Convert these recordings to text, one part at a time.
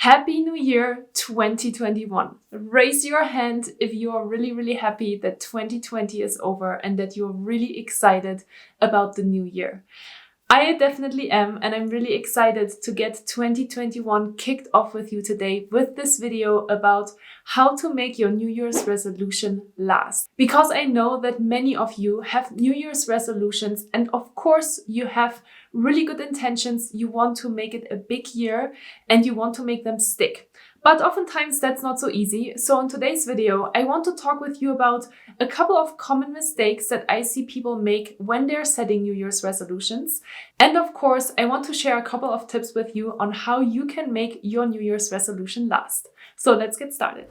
Happy New Year 2021. Raise your hand if you are really happy that 2020 is over and that you're really excited about the new year. I definitely am, and I'm really excited to get 2021 kicked off with you today with this video about how to make your New Year's resolution last. Because I know that many of you have New Year's resolutions, and of course you have really good intentions. You want to make it a big year and you want to make them stick. But oftentimes that's not so easy. So in today's video, I want to talk with you about a couple of common mistakes that I see people make when they're setting New Year's resolutions. And of course, I want to share a couple of tips with you on how you can make your New Year's resolution last. So let's get started.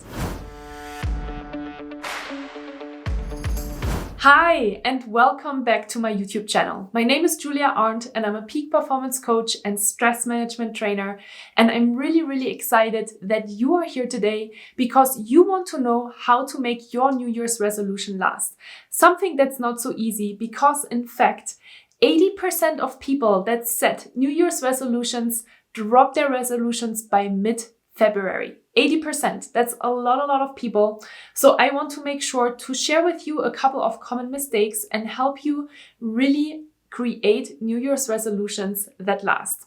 Hi, and welcome back to my YouTube channel. My name is Julia Arndt and I'm a peak performance coach and stress management trainer. And I'm really excited that you are here today because you want to know how to make your New Year's resolution last. Something that's not so easy because in fact, 80% of people that set New Year's resolutions drop their resolutions by mid-February. 80%. That's a lot of people. So I want to make sure to share with you a couple of common mistakes and help you really create New Year's resolutions that last.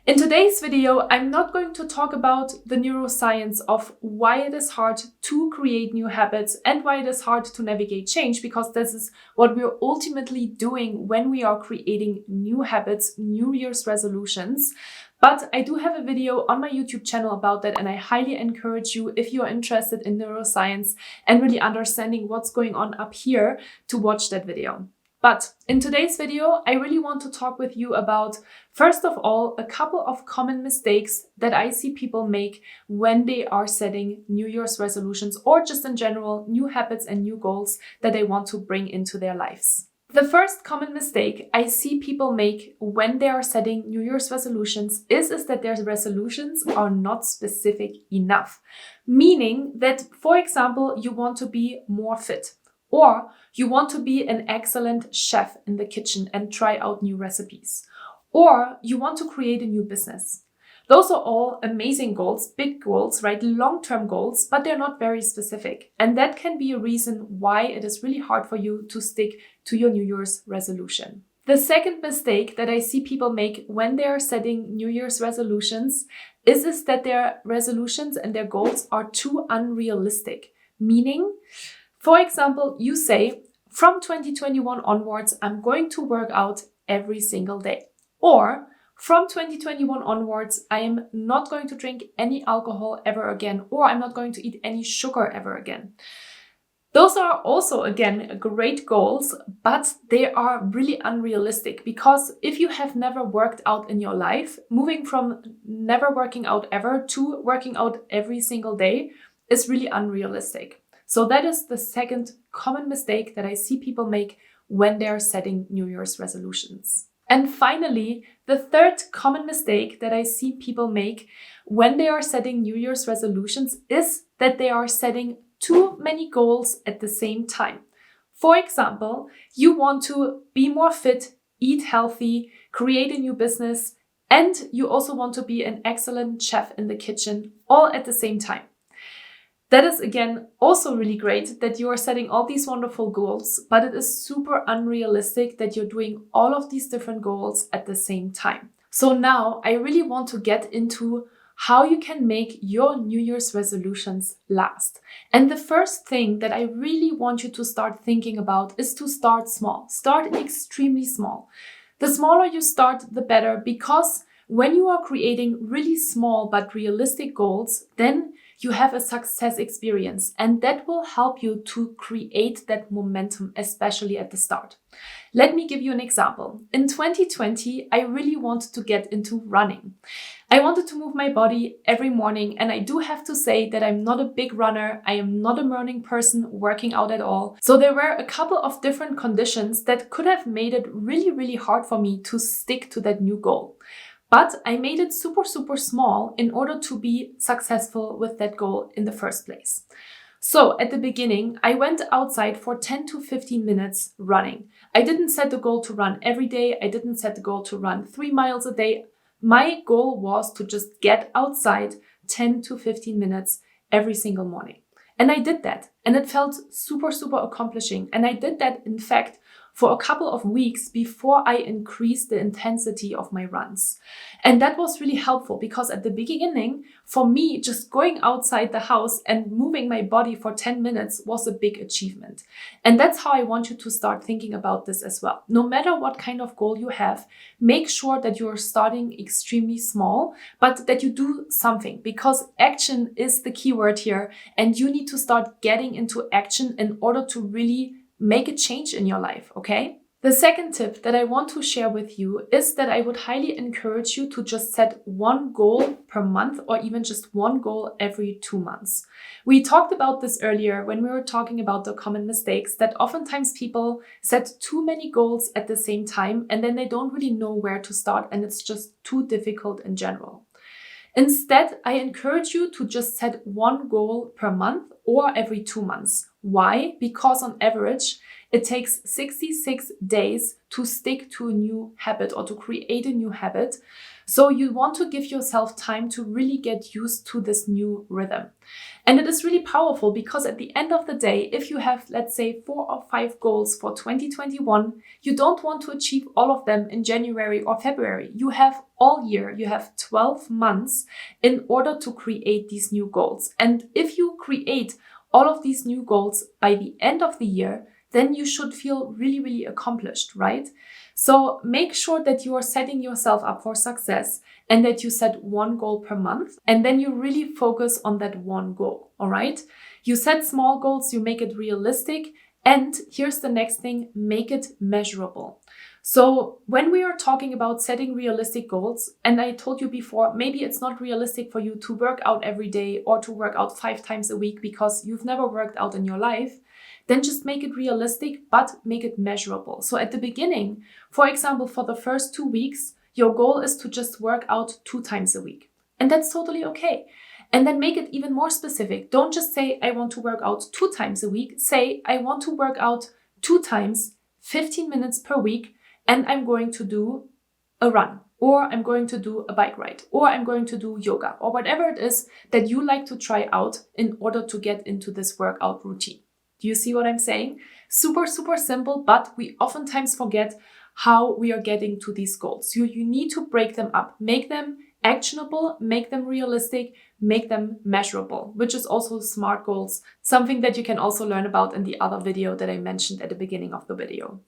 In today's video, I'm not going to talk about the neuroscience of why it is hard to create new habits and why it is hard to navigate change, because this is what we're ultimately doing when we are creating new habits, New Year's resolutions. But I do have a video on my YouTube channel about that, and I highly encourage you, if you're interested in neuroscience and really understanding what's going on up here, to watch that video. But in today's video, I really want to talk with you about, first of all, a couple of common mistakes that I see people make when they are setting New Year's resolutions or just in general, new habits and new goals that they want to bring into their lives. The first common mistake I see people make when they are setting New Year's resolutions is that their resolutions are not specific enough. Meaning that, for example, you want to be more fit, or you want to be an excellent chef in the kitchen and try out new recipes, or you want to create a new business. Those are all amazing goals, big goals, right? Long-term goals, but they're not very specific. And that can be a reason why it is really hard for you to stick to your New Year's resolution. The second mistake that I see people make when they are setting New Year's resolutions is that their resolutions and their goals are too unrealistic. Meaning, for example, you say, from 2021 onwards, I'm going to work out every single day. Or, from 2021 onwards, I am not going to drink any alcohol ever again, or I'm not going to eat any sugar ever again. Those are also, again, great goals, but they are really unrealistic, because if you have never worked out in your life, moving from never working out ever to working out every single day is really unrealistic. So that is the second common mistake that I see people make when they are setting New Year's resolutions. And finally, the third common mistake that I see people make when they are setting New Year's resolutions is that they are setting too many goals at the same time. For example, you want to be more fit, eat healthy, create a new business, and you also want to be an excellent chef in the kitchen, all at the same time. That is, again, also really great that you are setting all these wonderful goals, but it is super unrealistic that you're doing all of these different goals at the same time. So now I really want to get into how you can make your New Year's resolutions last. And the first thing that I really want you to start thinking about is to start small. Start extremely small. The smaller you start, the better, because when you are creating really small but realistic goals, then you have a success experience, and that will help you to create that momentum, especially at the start. Let me give you an example. In 2020, I really wanted to get into running. I wanted to move my body every morning, and I do have to say that I'm not a big runner. I am not a morning person working out at all. So there were a couple of different conditions that could have made it really hard for me to stick to that new goal. But I made it super small in order to be successful with that goal in the first place. So at the beginning, I went outside for 10 to 15 minutes running. I didn't set the goal to run every day. I didn't set the goal to run 3 miles a day. My goal was to just get outside, 10 to 15 minutes every single morning. And I did that, and it felt super, super accomplishing. And I did that, in fact, for a couple of weeks before I increased the intensity of my runs. And that was really helpful because at the beginning, for me, just going outside the house and moving my body for 10 minutes was a big achievement. And that's how I want you to start thinking about this as well. No matter what kind of goal you have, make sure that you're starting extremely small, but that you do something, because action is the key word here. And you need to start getting into action in order to really make a change in your life, okay? The second tip that I want to share with you is that I would highly encourage you to just set one goal per month, or even just one goal every 2 months. We talked about this earlier when we were talking about the common mistakes, that oftentimes people set too many goals at the same time and then they don't really know where to start, and it's just too difficult in general. Instead, I encourage you to just set one goal per month or every 2 months. Why? Because on average, it takes 66 days to stick to a new habit or to create a new habit. So you want to give yourself time to really get used to this new rhythm. And it is really powerful because at the end of the day, if you have, let's say, 4 or 5 goals for 2021, you don't want to achieve all of them in January or February. You have all year, you have 12 months in order to create these new goals. And if you create all of these new goals by the end of the year, then you should feel really, really accomplished, right? So make sure that you are setting yourself up for success and that you set one goal per month, and then you really focus on that one goal, all right? You set small goals, you make it realistic, and here's the next thing, make it measurable. So when we are talking about setting realistic goals, and I told you before, maybe it's not realistic for you to work out every day or to work out 5 times a week because you've never worked out in your life, then just make it realistic, but make it measurable. So at the beginning, for example, for the first 2 weeks, your goal is to just work out 2 times a week. And that's totally okay. And then make it even more specific. Don't just say, I want to work out 2 times a week. Say, I want to work out 2 times, 15 minutes per week, and I'm going to do a run, or I'm going to do a bike ride, or I'm going to do yoga, or whatever it is that you like to try out in order to get into this workout routine. Do you see what I'm saying? Super, super simple, but we oftentimes forget how we are getting to these goals. You need to break them up, make them actionable, make them realistic, make them measurable, which is also SMART goals, something that you can also learn about in the other video that I mentioned at the beginning of the video.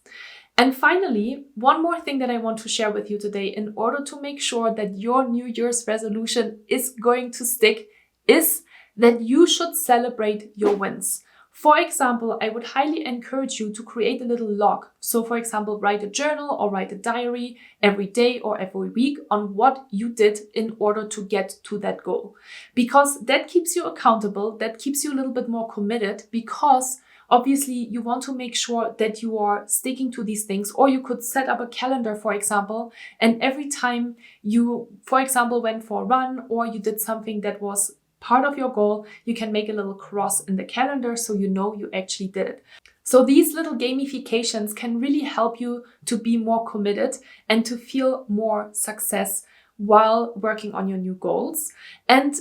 And finally, one more thing that I want to share with you today in order to make sure that your New Year's resolution is going to stick is that you should celebrate your wins. For example, I would highly encourage you to create a little log. So for example, write a journal or write a diary every day or every week on what you did in order to get to that goal. Because that keeps you accountable, that keeps you a little bit more committed, because obviously you want to make sure that you are sticking to these things. Or you could set up a calendar, for example, and every time you, for example, went for a run or you did something that was part of your goal, you can make a little cross in the calendar so you know you actually did it. So these little gamifications can really help you to be more committed and to feel more success while working on your new goals. And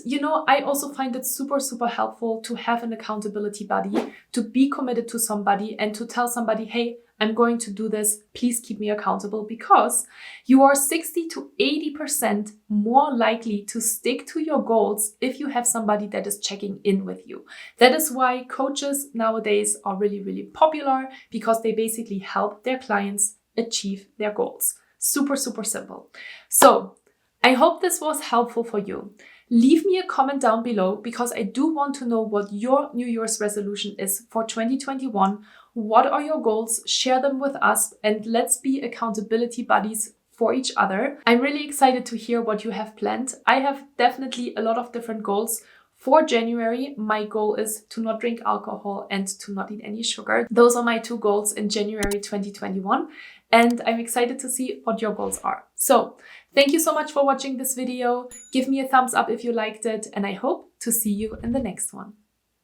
I also find it super, super helpful to have an accountability buddy, to be committed to somebody and to tell somebody, hey, I'm going to do this. Please keep me accountable, because you are 60 to 80% more likely to stick to your goals if you have somebody that is checking in with you. That is why coaches nowadays are really, really popular, because they basically help their clients achieve their goals. Super, super simple. So I hope this was helpful for you. Leave me a comment down below, because I do want to know what your New Year's resolution is for 2021. What are your goals? Share them with us and let's be accountability buddies for each other. I'm really excited to hear what you have planned. I have definitely a lot of different goals. For January, my goal is to not drink alcohol and to not eat any sugar. Those are my 2 goals in January 2021. And I'm excited to see what your goals are. So thank you so much for watching this video. Give me a thumbs up if you liked it, and I hope to see you in the next one.